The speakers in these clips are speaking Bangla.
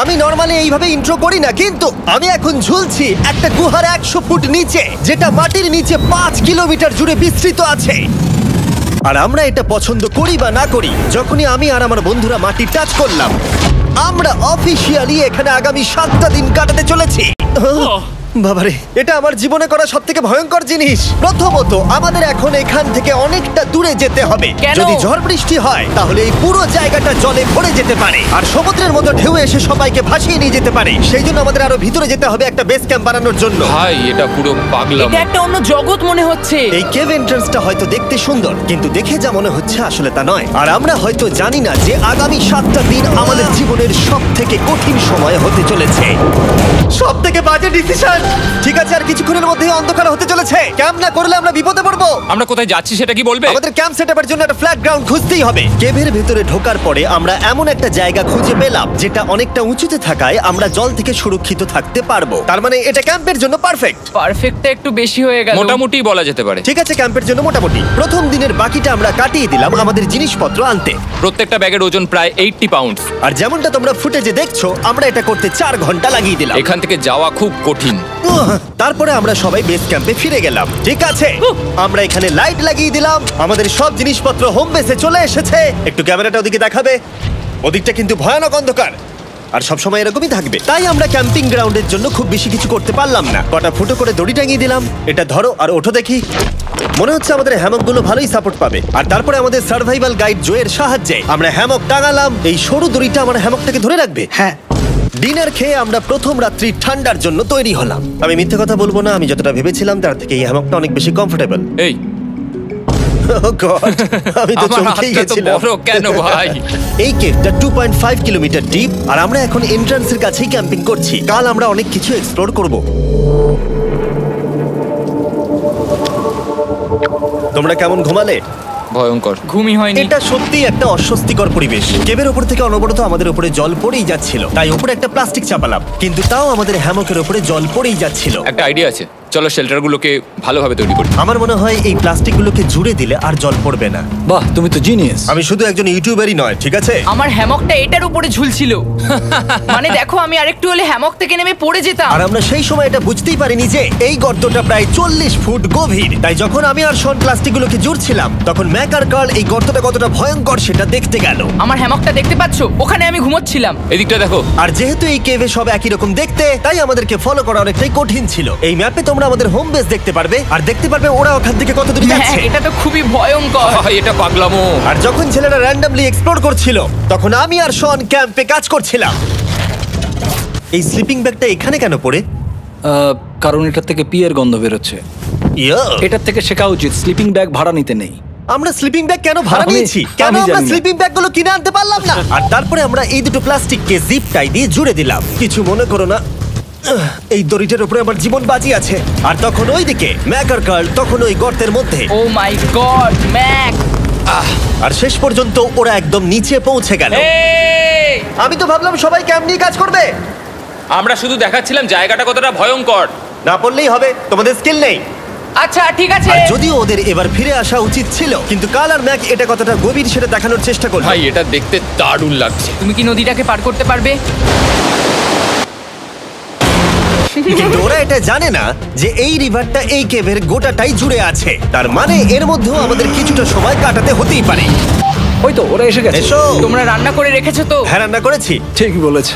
আমি নরমালি এইভাবে ইন্ট্রো করি না, কিন্তু আমি এখন ঝুলছি একটা গুহার 100 ফুট নিচে, যেটা মাটির নিচে 5 কিলোমিটার জুড়ে বিস্তৃত আছে। আর আমরা এটা পছন্দ করি বা না করি, যখনই আমি আর আমার বন্ধুরা মাটি টাচ করলাম, আমরা অফিসিয়ালি এখানে আগামী 7টা দিন কাটাতে চলেছি। বাবারে, এটা আমার জীবনে করা সবথেকে ভয়ঙ্কর জিনিস। প্রথমত, আমাদের এখন এখান থেকে অনেকটা দূরে যেতে হবে। কেন? যদি ঝড় বৃষ্টি হয় তাহলে এই পুরো জায়গাটা জলে ভরে যেতে পারে, আর সমুদ্রের মতো ঢেউ এসে সবাইকে ভাসিয়ে নিয়ে যেতে পারে। সেই জন্য আমাদের আরো ভিতরে যেতে হবে একটা বেস ক্যাম্প বানানোর জন্য। ভাই এটা পুরো পাগলাম। এটা একটা অন্য জগৎ মনে হচ্ছে। এই কেভ এন্ট্রান্সটা হয়তো দেখতে সুন্দর, কিন্তু দেখে যা মনে হচ্ছে আসলে তা নয়। আর আমরা হয়তো জানি না যে আগামী 7টা দিন আমাদের জীবনের সব থেকে কঠিন সময় হতে চলেছে। সব থেকে বাজে ডিসিশন। ঠিক আছে, আর কিছুক্ষণের মধ্যেই অন্ধকার হতে চলেছে। ক্যাম্প না করলে আমরা বিপদে পড়বো। আমরা কোথায় যাচ্ছি সেটা কি বলবে? আমাদের ক্যাম্প সেটআপের জন্য একটা ফ্ল্যাট গ্রাউন্ড খুঁজতেই হবে। কেভের ভেতরে ঢোকার পরে আমরা এমন একটা জায়গা খুঁজে পেলাম যেটা অনেকটা উঁচুতে থাকায় আমরা জল থেকে সুরক্ষিত থাকতে পারবো। তার মানে এটা ক্যাম্পের জন্য পারফেক্ট। পারফেক্টটা একটু বেশি হয়ে গেল। মোটামুটি বলা যেতে পারে। ঠিক আছে, ক্যাম্পের জন্য মোটামুটি। প্রথম দিনের বাকিটা আমরা কাটিয়ে দিলাম আমাদের জিনিসপত্র আনতে। প্রত্যেকটা ব্যাগের ওজন প্রায় 80 পাউন্ডস। আর যেমনটা তোমরা ফুটেজে দেখছো, আমরা এটা করতে 4 ঘন্টা লাগিয়ে দিলাম। এখান থেকে যাওয়া খুব কঠিন। তারপরে আমরা সবাই বেস ক্যাম্পে ফিরে গেলাম। ঠিক আছে, আমরা এখানে লাইট লাগিয়ে দিলাম। আমাদের সব জিনিসপত্র হোম বেসে চলে এসেছে। একটু ক্যামেরাটা ওদিকে দেখাবে? ওদিকটা কিন্তু ভয়ানক অন্ধকার, আর সবসময় এরকমই থাকবে। তাই আমরা ক্যাম্পিং গ্রাউন্ডের জন্য খুব বেশি কিছু করতে পারলাম না। কটা ফুটো করে দড়ি টাঙিয়ে দিলাম। এটা ধরো আর ওঠো দেখি। মনে হচ্ছে আমাদের হ্যামকগুলো ভালোই সাপোর্ট পাবে। আর তারপরে আমাদের সার্ভাইভাল গাইড জোয়ের সাহায্যে আমরা হ্যামক টাঙালাম। এই সরু দড়িটা আমার হ্যামকটাকে ধরে রাখবে। হ্যাঁ, ডিনার খেয়ে আমরা প্রথম রাত্রি ঠান্ডার জন্য তৈরি হলাম। আমি মিথ্যে কথা বলবো না, আমি যতটা ভেবেছিলাম তার থেকে এই হ্যামকটা অনেক বেশি কমফোর্টেবল। এই আমি তো আমার চমকেই হাতটা তো গেছিলাম। বড় কেন ভাই? এই কেভটা 2.5 কিলোমিটার ডিপ, আর আমরা এখন এন্ট্রান্সের কাছেই ক্যাম্পিং করছি। কাল আমরা অনেক কিছু এক্সপ্লোর করব। তোমরা কেমন ঘুমালে? ভয়ঙ্কর। ঘুমই হয়নি। এটা সত্যিই একটা অস্বস্তিকর পরিবেশ। কেবের উপর থেকে অনবরত আমাদের উপরে জল পড়েই যাচ্ছিল, তাই উপরে একটা প্লাস্টিক চাপালাম, কিন্তু তাও আমাদের হ্যামকের উপরে জল পড়েই যাচ্ছিল। একটা আইডিয়া আছে, চলো শেল্টারগুলোকে ভালোভাবে তৈরি করি। আমার মনে হয় এই প্লাস্টিকগুলোকে জুড়ে দিলে আর জল পড়বে না। বাহ, তুমি তো জিনিয়াস। আমি শুধু একজন ইউটিউবারই নয়, ঠিক আছে? আমার হ্যামকটা এটার উপরে ঝুলছিল। মানে দেখো, আমি আরেকটু হলে হ্যামক থেকে নেমে পড়ে যেতাম। আর আমরা সেই সময় এটা বুঝতেই পারিনি যে এই গর্তটা প্রায় 40 ফুট গভীর। তাই যখন আমি আর শন প্লাস্টিকগুলোকে জুড়ছিলাম, তখন ম্যাক আর কার্ল এই গর্তটা কতটা ভয়ঙ্কর সেটা দেখতে গেল। আমার হ্যামকটা দেখতে পাচ্ছো? ওখানে আমি ঘুমোচ্ছিলাম। এদিকটা দেখো। আর যেহেতু এই কেভে সব একই রকম দেখতে, তাই আমাদেরকে ফলো করা অনেকটাই কঠিন ছিল। এই ম্যাপে তোমরা আমাদের হোম বেস দেখতে পারবে, আর দেখতে পারবে ওরা ওখান থেকে কত দূর হ্যাঁ, যাচ্ছে। এটা তো খুবই ভয়ঙ্কর। ভাই এটা পাগলামো। আর যখন ছেলেরা র্যান্ডমলি এক্সপ্লোর করছিল, তখন আমি আর শন ক্যাম্পে কাজ করছিলাম। এই স্লিপিং ব্যাগটা এখানে কেন পড়ে? কারণ এটার থেকে পিয়ের গন্ধ বেরোচ্ছে। ইয়া, এটার থেকে শেখা উচিত স্লিপিং ব্যাগ ভাড়া নিতে নেই। আমরা স্লিপিং ব্যাগ কেন ভাড়া আমি- নিয়েছি? কেন আমি আমরা জানি না। স্লিপিং ব্যাগ গুলো কিনে আনতে পারলাম না? আর তারপরে আমরা এই দুটো প্লাস্টিককে জিপ টাই দিয়ে জুড়ে দিলাম। কিছু মনে করো না, এই দড়িটার উপরে আমার জীবন বাজি আছে। আর তখন ওইদিকে ম্যাক আর কার্ল তখন ওই গর্তের মধ্যে। ও মাই গড, ম্যাক! আর শেষ পর্যন্ত ওরা একদম নিচে পৌঁছে গেল। এই! আমি তো ভাবলাম সবাই ক্যাম্প নিয়ে কাজ করবে। আমরা শুধু দেখাচ্ছিলাম জায়গাটা কতটা ভয়ঙ্কর। না পড়লেই হবে, তোমাদের স্কিল নেই। আচ্ছা ঠিক আছে। আর যদিও ওদের এবার ফিরে আসা উচিত ছিল, কিন্তু কাল আর ম্যাক এটা কতটা গভীর সেটা দেখানোর চেষ্টা করলো। ভাই এটা দেখতে দারুণ লাগছে। তুমি কি নদীটাকে পার করতে পারবে? কিন্তু ওরা এটা জানে না যে এই রিভারটা এই কেভের গোটাটাই জুড়ে আছে। তার মানে এর মধ্যেও আমাদের কিছুটা সময় কাটাতে হতেই পারে। ওই তো ওরা এসে গেছে। এসো। তোমরা রান্না করে রেখেছো তো? হ্যাঁ, রান্না করেছি। ঠিক বলেছ।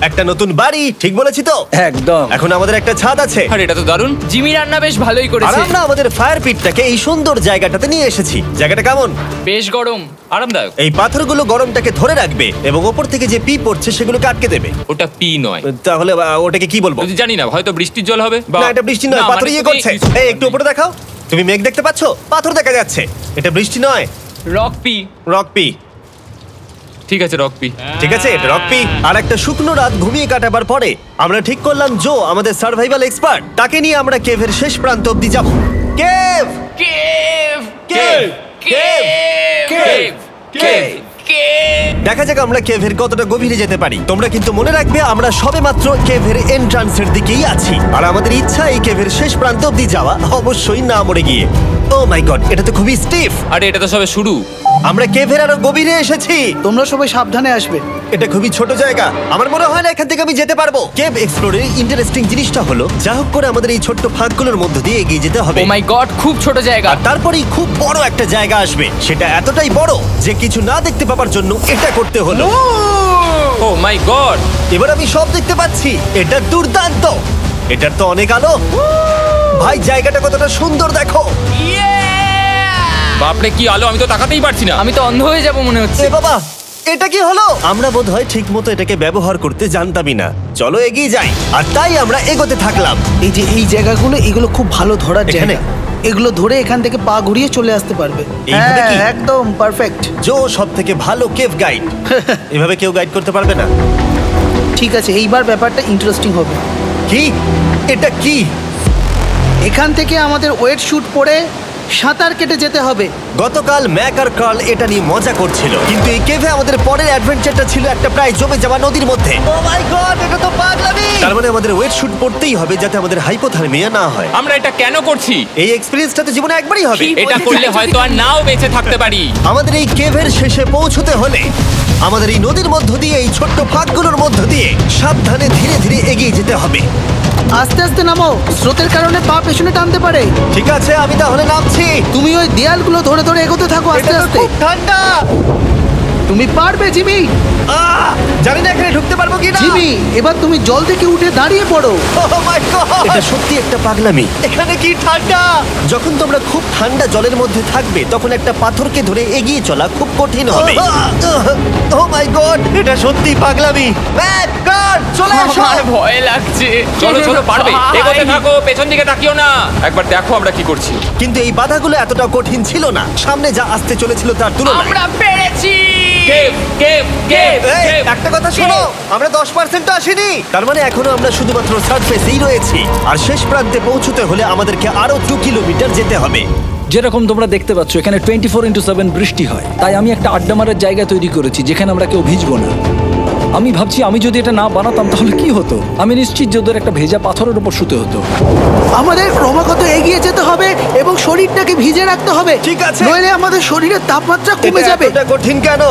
একটা নতুন বাড়ি, ঠিক বলেছি তো? একদম। এখন আমাদের একটা ছাদ আছে। আর এটা তো দারুণ। জিমি রান্না বেশ ভালোই আর করেছে। আমরা আমাদের ফায়ার পিটটাকে এই সুন্দর জায়গাটাতে নিয়ে এসেছি। জায়গাটা কেমন? বেশ গরম। আরামদায়ক। এই পাথরগুলো গরমটাকে ধরে রাখবে এবং ওপর থেকে যে পি পড়ছে সেগুলোকে আটকে দেবে। ওটা পি নয়। তাহলে ওটাকে কি বলবো? যদি জানি না, হয়তো বৃষ্টির জল হবে বা না, এটা বৃষ্টি নয়, না, পাথর মানে ইয়ে তুমি- করছে। এই একটু উপরে দেখাও। তুমি মেঘ দেখতে পাচ্ছো? পাথর দেখা যাচ্ছে। এটা বৃষ্টি নয়, রক পি। Rock P. ঠিক আছে, রক পি। ঠিক আছে, এটা রক পি। আর একটা শুকনো রাত ঘুমিয়ে কাটাবার পরে আমরা ঠিক করলাম জো আমাদের সার্ভাইভাল এক্সপার্ট, তাকে নিয়ে আমরা কেভের শেষ প্রান্ত অব্দি যাব। Cave, cave! Cave, cave! Cave, cave. Cave! দেখা যাক আমরা কেভের কতটা গভীরে যেতে পারি। তোমরা কিন্তু মনে রাখবে আমরা সবেমাত্র কেভের এন্ট্রান্সের দিকেই আছি, আর আমাদের ইচ্ছা এই কেভের শেষ প্রান্ত অব্দি যাওয়া, অবশ্যই না মরে গিয়ে। ও মাই গড, এটা তো খুবই স্টিফ। আরে এটা তো সবে শুরু। আমরা কেভের আরো গভীরে এসেছি। তোমরা সবাই সাবধানে আসবে। এটা খুবই ছোট জায়গা, আমার মনে হয় না এখান থেকে আমি যেতে পারবো। কেভ এক্সপ্লোরের ইন্টারেস্টিং জিনিসটা হলো যা হোক করে আমাদের এই ছোট্ট ফাঁকগুলোর মধ্যে দিয়ে এগিয়ে যেতে হবে। ও মাই গড, খুব ছোট জায়গা। আর তারপরেই খুব বড় একটা জায়গা আসবে, সেটা এতটাই বড় যে কিছু না দেখতে পাওয়ার জন্য এটা করতে হলো। ও মাই গড! এবার আমি সব দেখতে পাচ্ছি, এটা দুর্দান্ত। এটার তো অনেক আলো। ভাই জায়গাটা কতটা সুন্দর দেখো। বাপরে কি আলো, আমি তো তাকাতেই পারছি না। আমি তো অন্ধ হয়ে যাব মনে হচ্ছে। এ বাবা, এটা কি হলো? আমরা বোধহয় ঠিক মতো এটাকে ব্যবহার করতে জানতামই না। চলো এগিয়ে যাই। আর তাই আমরা এগোতে থাকলাম। এই যে এই জায়গাগুলো, এগুলো খুব ভালো ধরার এখানে? জায়গা। এগুলো ধরে এখান থেকে পা ঘুরিয়ে চলে আসতে পারবে। এইভাবে কি? হ্যাঁ, একদম পারফেক্ট। জো সব থেকে ভালো কেভ গাইড। এভাবে কেউ গাইড করতে পারবে না। ঠিক আছে, এইবার ব্যাপারটা ইন্টারেস্টিং হবে। কি? এটা কি? এখান থেকে আমাদের ওয়েট শুট পরে সাঁতার কেটে যেতে হবে। গতকাল ম্যাক আর কার্ল এটা নিয়ে মজা করছিল, কিন্তু এই কেভে আমাদের পরের অ্যাডভেঞ্চারটা ছিল একটা প্রায় জমে যাওয়া নদীর মধ্যে। ও মাই গড, এটা তো পাগলামি! তার মানে আমাদের ওয়েট শুট পড়তেই হবে যাতে আমাদের হাইপোথার্মিয়া না হয়। আমরা এটা কেন করছি? এই এক্সপেরিয়েন্সটা তো জীবনে একবারই হবে। এটা করলে হয়তো আর নাও বেঁচে থাকতে পারি। আমাদের এই কেভের শেষে পৌঁছতে হলে আমাদের এই নদীর মধ্য দিয়ে, এই ছোট্ট ফাঁকগুলোর মধ্য দিয়ে সাবধানে ধীরে ধীরে এগিয়ে যেতে হবে। আস্তে আস্তে নামো, স্রোতের কারণে পা পেছনে টানতে পারে। ঠিক আছে, আমি তাহলে নামছি। তুমি ওই দেয়ালগুলো ধরে ধরে এগোতে থাকো আস্তে এটা তো আস্তে। খুব ঠান্ডা। তুমি পারবে জিমি। জানি না এখানে ঢুকতে পারবো কি না। জিমি, এবার তুমি জল থেকে উঠে দাঁড়িয়ে পড়ো। এটা সত্যি একটা পাগলামি। এখানে কি ঠান্ডা! যখন তোমরা খুব ঠান্ডা জলের মধ্যে থাকবে তখন একটা পাথরকে ধরে এগিয়ে চলা খুব কঠিন হবে। ও মাই গড, এটা সত্যি পাগলামি। ম্যাক, গড, চলে আসো। আমার ভয় লাগছে। চলো চলো, পারবে। ভাই। এগোতে থাকো, পেছন দিকে তাকিও না। একবার দেখো আমরা কি করছি। কিন্তু এই বাধাগুলো এতটা কঠিন ছিল না সামনে যা আসতে চলেছিল তার তুলনায়। আমরা পেরেছি। কেভ কেভ কেভ এই, কেভ। একটা কথা শোনো, আমরা 10% আসিনি। তার মানে এখনো আমরা শুধুমাত্র সার্ফেসেই রয়েছি, আর শেষ প্রান্তে পৌঁছতে হলে আমাদেরকে আরো 2 কিলোমিটার যেতে হবে। যেরকম তোমরা দেখতে পাচ্ছ এখানে 24/7 বৃষ্টি হয়, তাই আমি একটা আড্ডা মারার জায়গা তৈরি করেছি যেখানে আমরা কেউ ভিজবো না। আমি ভাবছি আমি যদি এটা না বানাতাম তাহলে কি হতো। আমি নিশ্চিত যে ওদের একটা ভেজা পাথরের উপর শুতে হতো। আমাদের ক্রমাগত এগিয়ে যেতে হবে এবং শরীরটাকে ভিজে রাখতে হবে। ঠিক আছে। নইলে আমাদের শরীরের তাপমাত্রা কমে এটা যাবে। এতটা কঠিন কেন?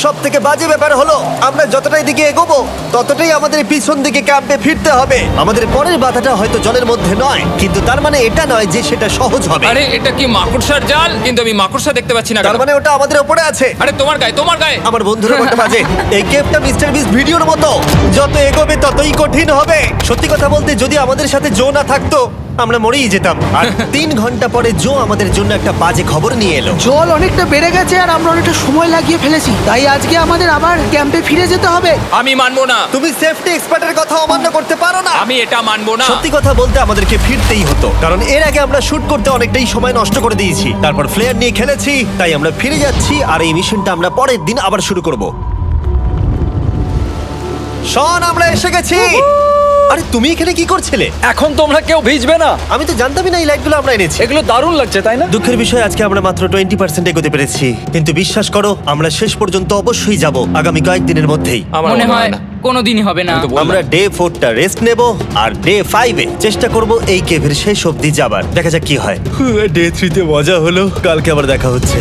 সব থেকে বাজে ব্যাপার হলো আমরা যতটাই দিকে এগোবো ততটাই আমাদের পিছন দিকে ক্যাম্পে ফিরতে হবে। আমাদের পরের বাধাটা হয়তো জলের মধ্যে নয়, কিন্তু তার মানে এটা নয় যে সেটা সহজ হবে। আরে এটা কি মাকড়সার জাল? কিন্তু আমি মাকড়সা দেখতে পাচ্ছি না। তার কেন? মানে ওটা আমাদের উপরে আছে। আরে তোমার গায়ে, তোমার গায়ে। আমার বন্ধুরা বলতে বাজে। এই কেভটা মিস্টার বিস্ট ভিডিওর মতো, যত এগোবে ততই কঠিন হবে। সত্যি কথা বলতে যদি আমাদের সাথে জো না থাকতো আমরা মরেই যেতাম। আর 3 ঘন্টা পরে জো আমাদের জন্য একটা বাজে খবর নিয়ে এলো। জল অনেকটা বেড়ে গেছে আর আমরা অনেকটা সময় লাগিয়ে ফেলেছি, তাই আজকে আমাদের আবার ক্যাম্পে ফিরে যেতে হবে। আমি মানবো না। তুমি সেফটি এক্সপার্টের কথা অমান্য করতে পারো না। আমি এটা মানবো না। সত্যি কথা বলতে আমাদেরকে ফিরতেই হতো, কারণ এর আগে আমরা শুট করতে অনেকটাই সময় নষ্ট করে দিয়েছি। তারপর ফ্লেয়ার নিয়ে খেলেছি, তাই আমরা ফিরে যাচ্ছি আর এই মিশনটা আমরা পরের দিন আবার শুরু করব। শন, আমরা এসে গেছি। আরে তুমি এখানে কি করছিলে? এখন তোমরা কেউ ভিজবে না। আমি তো জানতামই না এই লাইটগুলো আমরা এনেছি। এগুলো দারুণ লাগছে তাই না? দুঃখের বিষয় আজকে আমরা মাত্র 20% এগোতে পেরেছি, কিন্তু বিশ্বাস করো আমরা শেষ পর্যন্ত অবশ্যই যাব আগামী কয়েকদিনের মধ্যেই। আমার মনে হয় কোনোদিনই হবে না। আমি তো বললাম। আমরা ডে 4টা রেস্ট নেব আর ডে 5-এ চেষ্টা করব এই কেভের শেষ অবধি যাবার। দেখা যাক কি হয়। ডে 3-তে মজা হলো, কালকে আবার দেখা হচ্ছে।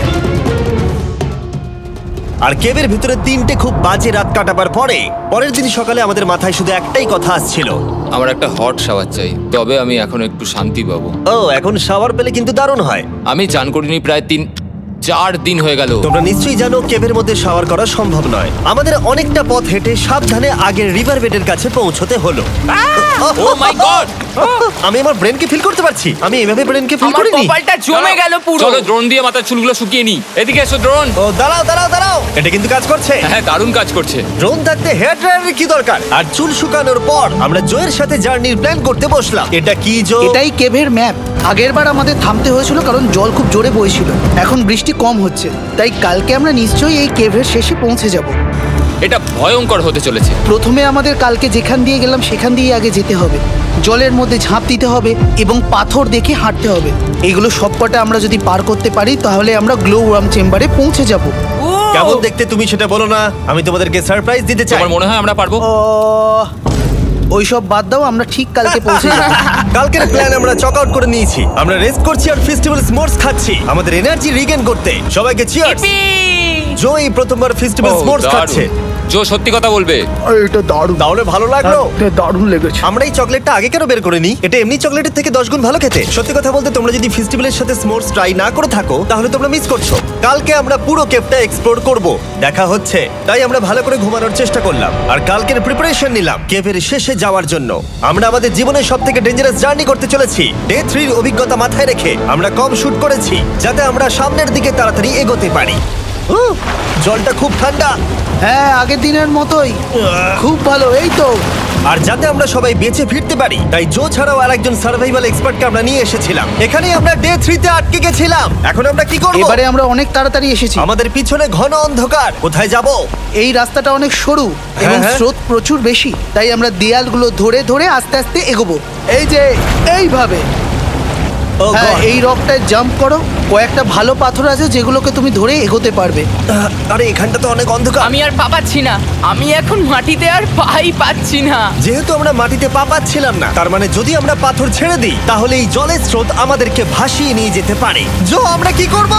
আর কেভের ভিতরে 3টে খুব বাজে রাত কাটাবার পরে পরের দিন সকালে আমাদের মাথায় শুধু একটাই কথা আসছিল, আমার একটা হট শাওয়ার চাই, তবে আমি এখন একটু শান্তি পাবো। ও এখন শাওয়ার পেলে কিন্তু দারুণ হয়। আমি চান করিনি প্রায় 3-4 দিন হয়ে গেল। তোমরা নিশ্চয়ই জানো কেভের মধ্যে শাওয়ার করা সম্ভব নয়। আমাদের অনেকটা পথ হেঁটে সাবধানে আগের রিভার বেডের কাছে পৌঁছতে হলো। ও মাই গড! আমি আমার ব্রেনকে ফিল করতে পারছি। আমি এভাবে ব্রেনকে ফিল আমার করিনি। কপালটা জমে গেল পুরো। চলো ড্রোন দিয়ে মাথার চুলগুলো শুকিয়ে নি। এদিকে এসো ড্রোন। ও দাঁড়াও দাঁড়াও দাঁড়াও, এটা কিন্তু কাজ করছে। হ্যাঁ, দারুণ কাজ করছে। ড্রোন থাকতে হেয়ার ড্রায়ারের কি দরকার? আর চুল শুকানোর পর আমরা জোয়ের সাথে জার্নির প্ল্যান করতে বসলাম। এটা কি জো? এটাই কেভের ম্যাপ। আগেরবার আমাদের থামতে হয়েছিল কারণ জল খুব জোরে বইছিল। এখন বৃষ্টি কম হচ্ছে, তাই কালকে আমরা নিশ্চয়ই এই কেভের শেষে পৌঁছে যাব। এটা ভয়ঙ্কর হতে চলেছে। প্রথমে আমাদের কালকে যেখান দিয়ে গেলাম সেখান দিয়ে আগে যেতে হবে। জলের মধ্যে ঝাঁপ দিতে হবে এবং পাথর দেখে হাঁটতে হবে। এগুলো সবকটা আমরা যদি পার করতে পারি তাহলে আমরা গ্লো ওয়ার্ম চেম্বারে পৌঁছে যাব। কেমন দেখতে তুমি সেটা বলো না, আমি তোমাদেরকে সারপ্রাইজ দিতে চাই। তোমার মনে হয় আমরা পারবো? ওইসব বাদ দাও, আমরা ঠিক কালকে পৌঁছে যাবো। কালকের প্ল্যান আমরা চক আউট করে নিয়েছি। আমরা রেস্ট করছি আর ফেস্টিভ্যাল স্মোর্স খাচ্ছি আমাদের এনার্জি রিগেন করতে। সবাইকে চিয়ার্স। Yippee! জো এই প্রথমবার ফেস্টিভ্যাল ও, স্মোর্স দারুণ। খাচ্ছে। জো সত্যি কথা বলবে। এটা দারুণ, তাহলে ভালো লাগলো? দারুণ লেগেছে। আমরা এই চকলেটটা আগে কেন বের করিনি? এটা এমনি চকলেটের থেকে 10 গুণ ভালো খেতে। সত্যি কথা বলতে তোমরা যদি ফেস্টিভ্যালের সাথে স্মোর্স ট্রাই না করে থাকো তাহলে তোমরা মিস করছো। কালকে আমরা পুরো কেভটা এক্সপ্লোর করব, দেখা হচ্ছে। তাই আমরা ভালো করে ঘুমানোর চেষ্টা করলাম আর কালকের প্রিপারেশন নিলাম কেভের শেষে যাওয়ার জন্য। আমরা আমাদের জীবনের সবথেকে ডেঞ্জারাস জার্নি করতে চলেছি। ডে 3 এর অভিজ্ঞতা মাথায় রেখে আমরা কম শুট করেছি যাতে আমরা সামনের দিকে তাড়াতাড়ি এগোতে পারি। জলটা খুব ঠান্ডা হ্যাঁ, আগের দিনের মতোই খুব ভালো। এই তো আর যাতে আমরা সবাই বেঁচে ফিরতে পারি তাই জো ছাড়াও আরেকজন সার্ভাইভাল এক্সপার্টকে আমরা নিয়ে এসেছিলাম। এখানেই আমরা ডে 3 তে আটকে গেছিলাম। এখন আমরা কি করব? এবারে আমরা অনেক তাড়াতাড়ি এসেছি। আমাদের পিছনে ঘন অন্ধকার, কোথায় যাব? এই রাস্তাটা অনেক সরু এবং হ্যাঁ। স্রোত প্রচুর বেশি, তাই আমরা দেয়ালগুলো ধরে ধরে আস্তে আস্তে এগোবো। এই যে এইভাবে। ও হ্যাঁ, God! এই রকটায় জাম্প করো। কয়েকটা ভালো পাথর আছে যেগুলোকে তুমি ধরে এগোতে পারবে। আরে এখানটা তো অনেক অন্ধকার। আমি আর পা পাচ্ছি না, আমি এখন মাটিতে আর পাই পাচ্ছি না। যেহেতু আমরা মাটিতে পা পাচ্ছিলাম না, তার মানে যদি আমরা পাথর ছেড়ে দিই তাহলে এই জলের স্রোত আমাদেরকে ভাসিয়ে নিয়ে যেতে পারে। জো, আমরা কি করব?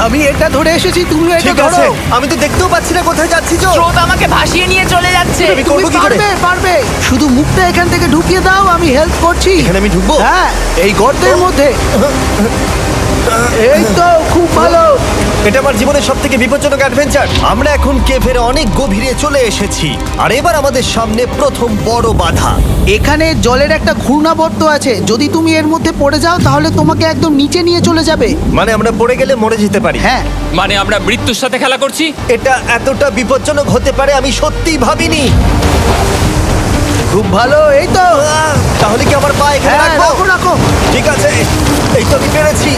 আমি এটা ধরে এসেছি, তুমি এটা ঠিক ধরো। আছে, আমি তো দেখতেও পাচ্ছি না কোথায় যাচ্ছি। জো, স্রোত আমাকে ভাসিয়ে নিয়ে চলে যাচ্ছে। আমি তুমি করবো কি করে? পারবে, পারবে। শুধু মুখটা এখান থেকে ঢুকিয়ে দাও, আমি হেল্প করছি। এখানে আমি ঢুকবো? হ্যাঁ, এই গর্তের মধ্যে। এই তো, খুব ভালো। এটা আমার জীবনের সবথেকে বিপজ্জনক অ্যাডভেঞ্চার। আমরা এখন কেভের অনেক গভীরে চলে এসেছি আর এবার আমাদের সামনে প্রথম বড় বাধা। এখানে জলের একটা ঘূর্ণাবর্ত আছে, যদি তুমি এর মধ্যে পড়ে যাও তাহলে তোমাকে একদম নিচে নিয়ে চলে যাবে। মানে আমরা পড়ে গেলে মরে যেতে পারি। হ্যাঁ, মানে আমরা মৃত্যুর সাথে খেলা করছি। এটা এতটা বিপজ্জনক হতে পারে আমি সত্যিই ভাবিনি। খুব ভালো। এই তো, তাহলে কি আমার পা এখানে হ্যাঁ, রাখবো? রাখো রাখো। ঠিক আছে, এই তো আমি পেরেছি।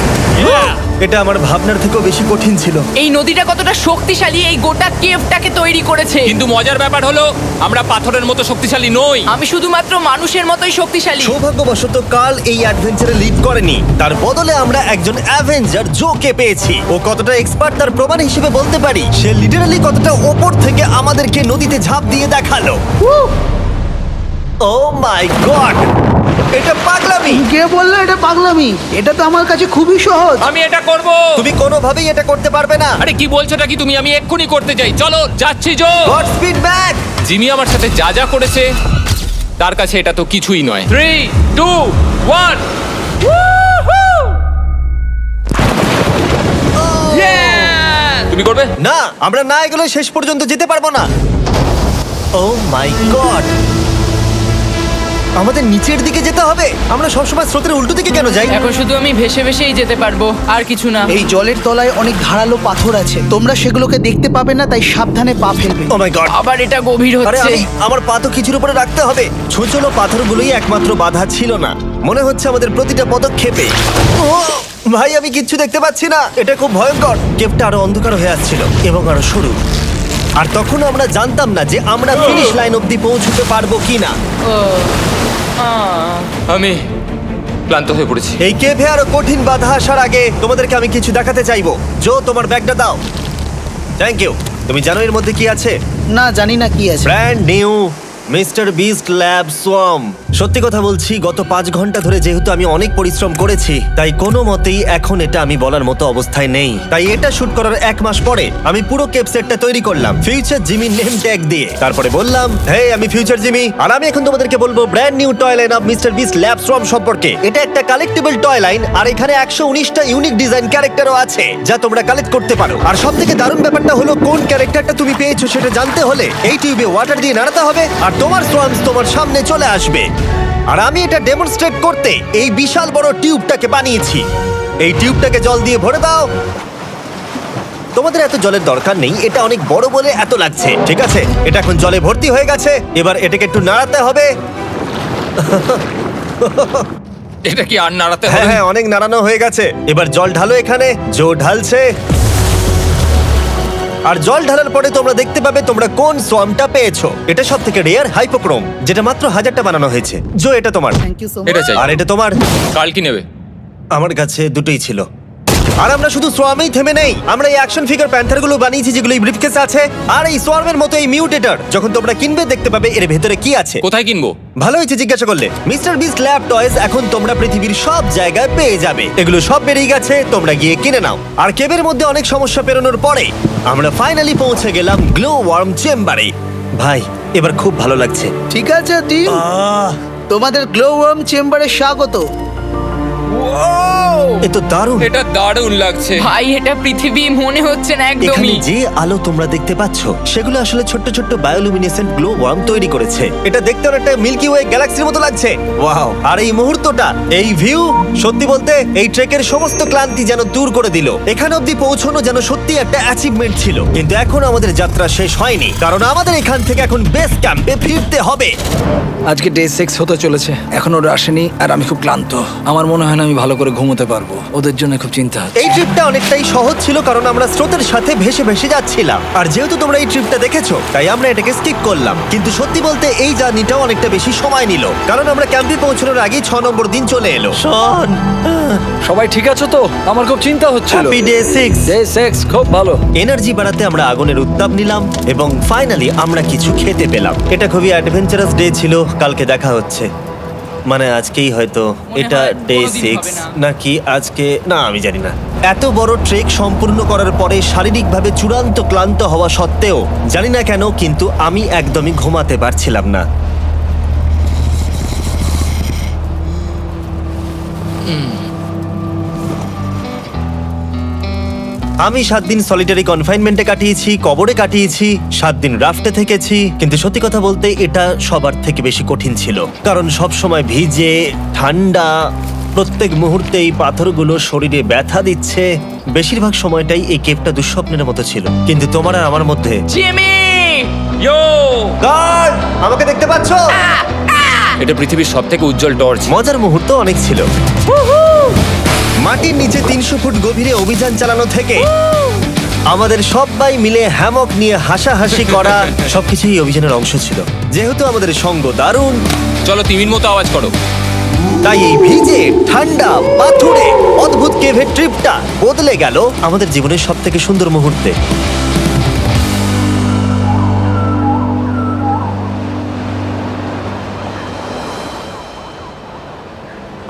এটা আমার ভাবনার থেকেও বেশি কঠিন ছিল। এই নদীটা কতটা শক্তিশালী এই গোটা কেভটাকে তৈরি করেছে। কিন্তু মজার ব্যাপার হলো আমরা পাথরের মতো শক্তিশালী নই। আমি শুধুমাত্র মানুষের মতোই শক্তিশালী। সৌভাগ্যবশত কাল এই অ্যাডভেঞ্চারে লিড করেনি, তার বদলে আমরা একজন অ্যাভেঞ্জার জোকে পেয়েছি। ও কতটা এক্সপার্ট তার প্রমাণ হিসেবে বলতে পারি। সে লিটারালি কতটা ওপর থেকে আমাদেরকে নদীতে ঝাঁপ দিয়ে দেখালো। ও মাই গড, এটা পাগলামি। কে বললো এটা পাগলামি? এটা তো আমার কাছে খুবই সহজ। আমি এটা করব। তুমি কোনোভাবেই এটা করতে পারবে না। আরে কি বলছোটা কি তুমি? আমি এক্ষুনি করতে চাই। চলো যাচ্ছি Joe. God speed back. Jimmy আমার সাথে যা যা করেছে তার কাছে এটা তো কিছুই নয়। 3, 2, 1। তুমি করবে? না, আমরা না এগুলো শেষ পর্যন্ত যেতে পারবো না। ও মাই গড, আমাদের নিচের দিকে যেতে হবে। আমরা সবসময় স্রোতের উল্টো দিকে কেন যাই? এখন শুধু আমি ভেসে ভেসেই যেতে পারবো, আর কিছু না। এই জলের তলায় অনেক ধারালো পাথর আছে, তোমরা সেগুলোকে দেখতে পাবে না, তাই সাবধানে পা ফেলবে। ও মাই গড, আবার এটা গভীর আরে হচ্ছে। আমার পা তো কিছুর উপরে রাখতে হবে। ছোট পাথরগুলোই একমাত্র বাধা ছিল না, মনে হচ্ছে আমাদের প্রতিটা পদক্ষেপে। ও ভাই, আমি কিচ্ছু দেখতে পাচ্ছি না। এটা খুব ভয়ঙ্কর। কেভটা আরো অন্ধকার হয়ে আসছিল এবং আরো সরু। আর তখন আমরা জানতাম না যে আমরা ফিনিশ লাইন অবধি পৌঁছতে পারবো কিনা। আমি ক্লান্ত হয়ে পড়েছি। এই কেভে আরো কঠিন বাধা আসার আগে তোমাদেরকে আমি কিছু দেখাতে চাইবো। জো, তোমার ব্যাগটা দাও। Thank you. তুমি জানো এর মধ্যে কি আছে? না, জানি না কি আছে। Brand new mister beast lab swamp. সত্যি কথা বলছি, গত 5 ঘন্টা ধরে যেহেতু আমি অনেক পরিশ্রম করেছি, তাই কোনো মতেই এখন এটা আমি বলার মতো অবস্থায় নেই। তাই এটা শুট করার 1 মাস পরে আমি পুরো কেপ সেটটা তৈরি করলাম ফিউচার জিমি নেম ট্যাগ দিয়ে। তারপরে বললাম, হে, আমি ফিউচার জিমি, আর আমি এখন তোমাদেরকে বলবো brand new toy line of mister beast lab swamp সম্পর্কে। এটা একটা কালেক্টিবল টয় লাইন, আর এখানে 119টা ইউনিক ডিজাইন ক্যারেক্টারও আছে যা তোমরা কালেক্ট করতে পারো। আর সবথেকে দারুণ ব্যাপারটা হলো, কোন ক্যারেক্টারটা তুমি পেয়েছো সেটা জানতে হলে এই টিউবে ওয়াটার দিয়ে নাড়াতে হবে আর তোমার সোয়ামস তোমার সামনে চলে আসবে। আর আমি এটা ডেমনস্ট্রেট করতে এই বিশাল বড় টিউবটাকে বানিয়েছি। এই টিউবটাকে জল দিয়ে ভরে দাও। তোমাদের এত জলের দরকার নেই, এটা অনেক বড় বলে এত লাগছে। ঠিক আছে, এটা এখন জলে ভর্তি হয়ে গেছে। এবার এটাকে একটু নাড়াতে হবে। এটা কি আর নাড়াতে হ্যাঁ হবে? হ্যাঁ, অনেক নাড়ানো হয়ে গেছে। এবার জল ঢালো এখানে। জো ঢালছে। আর জল ঢালার পরে তোমরা দেখতে পাবে তোমরা কোন সোয়ামটা পেয়েছো। এটা সব থেকে রেয়ার হাইপোক্রোম, যেটা মাত্র 1000টা বানানো হয়েছে। জো, এটা তোমার। Thank you so much. এটা চাই। আর এটা তোমার। কাল কি নেবে? আমার কাছে দুটোই ছিল। আর আমরা শুধু সোয়ামেই থেমে নেই, আমরা এই অ্যাকশন ফিগার প্যান্থার গুলো বানিয়েছি যেগুলো এই ব্রিফকেসে আছে। আর এই সোয়ার্মের মতো এই মিউটেটর যখন তোমরা কিনবে দেখতে পাবে এর ভেতরে কি আছে। কোথায় কিনবো? ভালো হয়েছে জিজ্ঞাসা করলে। মিস্টার বিস্ট ল্যাব টয়েস এখন তোমরা পৃথিবীর সব জায়গায় পেয়ে যাবে। এগুলো সব বেরিয়ে গেছে, তোমরা গিয়ে কিনে নাও। আর কেবের মধ্যে অনেক সমস্যা পেরোনোর পরে আমরা ফাইনালি পৌঁছে গেলাম গ্লো ওয়ার্ম চেম্বারে। ভাই এবার খুব ভালো লাগছে। ঠিক আছে টিম, তোমাদের গ্লো ওয়ার্ম চেম্বারে স্বাগত। এ তো দারুণ। এটা দারুণ লাগছে। ভাই এটা পৃথিবী মনে হচ্ছে না এখানে একদমই। যে আলো তোমরা দেখতে পাচ্ছ সেগুলো আসলে ছোট্ট ছোট্ট বায়োলুমিনেসেন্ট গ্লো ওয়ার্ম তৈরি করেছে। এটা দেখতে অনেকটা মিল্কি ওয়ে গ্যালাক্সির মতো লাগছে। ওয়াও! আর এই মুহূর্তটা, এই ভিউ, সত্যি বলতে এই ট্রেকের সমস্ত ক্লান্তি যেন দূর করে দিল। এখান অবধি পৌঁছানো যেন সত্যি একটা অ্যাচিভমেন্ট ছিল। কিন্তু এখন আমাদের যাত্রা শেষ হয়নি, কারণ আমাদের এখান থেকে এখন বেস ক্যাম্পে ফিরতে হবে। আজকে ডে 6 হতে চলেছে, এখনো ওরা আসেনি আর আমি খুব ক্লান্ত। আমার মনে হয় না আমি ভালো করে ঘুমোতে পারবো, ওদের জন্য খুব চিন্তা হচ্ছে। এই ট্রিপটা অনেকটাই সহজ ছিল কারণ আমরা স্রোতের সাথে ভেসে ভেসে যাচ্ছিলাম। আর যেহেতু তোমরা এই ট্রিপটা দেখেছো তাই আমরা এটাকে স্কিপ করলাম। কিন্তু সত্যি বলতে এই জার্নিটাও অনেকটা বেশি সময় নিল, কারণ আমরা ক্যাম্পে পৌঁছানোর আগেই 6 নম্বর দিন চলে এলো। শন, সবাই ঠিক আছো তো? আমার খুব চিন্তা হচ্ছিল। Happy day 6। ডে 6 খুব ভালো। এনার্জি বাড়াতে আমরা আগুনের উত্তাপ নিলাম এবং ফাইনালি আমরা কিছু খেতে পেলাম। এটা খুবই অ্যাডভেঞ্চারাস ডে ছিল। কালকে দেখা হচ্ছে, মানে আজকেই হয়তো। এটা হয় ডে কোনোদিন 6 হবে না। নাকি আজকে, না আমি জানি না। এত বড় ট্রেক সম্পূর্ণ করার পরে শারীরিকভাবে চূড়ান্ত ক্লান্ত হওয়া সত্ত্বেও জানি না কেন কিন্তু আমি একদমই ঘুমাতে পারছিলাম না। আমি 7 দিন সলিটারি কনফাইনমেন্টে কাটিয়েছি, কবরে কাটিয়েছি, 7 দিন রাফটে থেকেছি। কিন্তু সত্যি কথা বলতে এটা সবার থেকে বেশি কঠিন ছিল, কারণ সব সময় ভিজে, ঠান্ডা, প্রত্যেক মুহূর্তে এই পাথরগুলো শরীরে ব্যথা দিচ্ছে। বেশিরভাগ সময়টাই এই কেভটা দুঃস্বপ্নের মতো ছিল। কিন্তু তোমার আর আমার মধ্যে জিমি! ইয়ো! গার্ড, আমাকে দেখতে পাচ্ছো? এটা পৃথিবীর সবথেকে উজ্জ্বল টর্চ। মজার মুহূর্ত অনেক ছিল। মাটির নিচে 300 ফুট গভীরে অভিযান চালানো থেকে আমাদের সবাই মিলে হ্যামক নিয়ে হাসাহাসি করা সবকিছুই এই অভিযানের অংশ ছিল। যেহেতু আমাদের সঙ্গ দারুণ, চলো তিমির মতো আওয়াজ করো। তাই এই ভিজে, ঠান্ডা, পাথুরে অদ্ভুত কেভের ট্রিপটা বদলে গেল আমাদের জীবনের সব থেকে সুন্দর মুহূর্তে।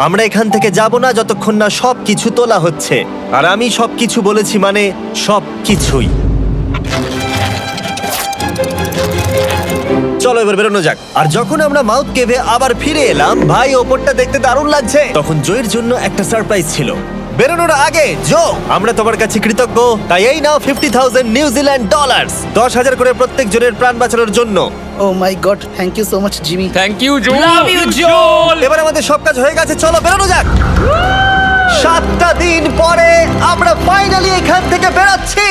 আমরা এখান থেকে যাব না যতক্ষণ না সবকিছু তোলা হচ্ছে। আর আমি সবকিছু বলেছি মানে সবকিছুই। চলো এবার বেরোনো যাক। আর যখন আমরা মাউথ কেভে আবার ফিরে এলাম, ভাই ওপরটা দেখতে দারুণ লাগছে। তখন জয়ের জন্য একটা সারপ্রাইজ ছিল। বেরোনোর আগে জো, আমরা তোমার কাছে কৃতজ্ঞ। তাই এই নাও $50,000 নিউজিল্যান্ড ডলার্স, 10,000 করে প্রত্যেক জনের প্রাণ বাঁচানোর জন্য। Oh my God, thank you so much Jimmy. Thank you Joe. Love you, Joel! এবার আমাদের সব কাজ হয়ে গেছে, চলো বেরোনো যাক। 7টা দিন পরে আমরা ফাইনালি এখান থেকে বেরোচ্ছি।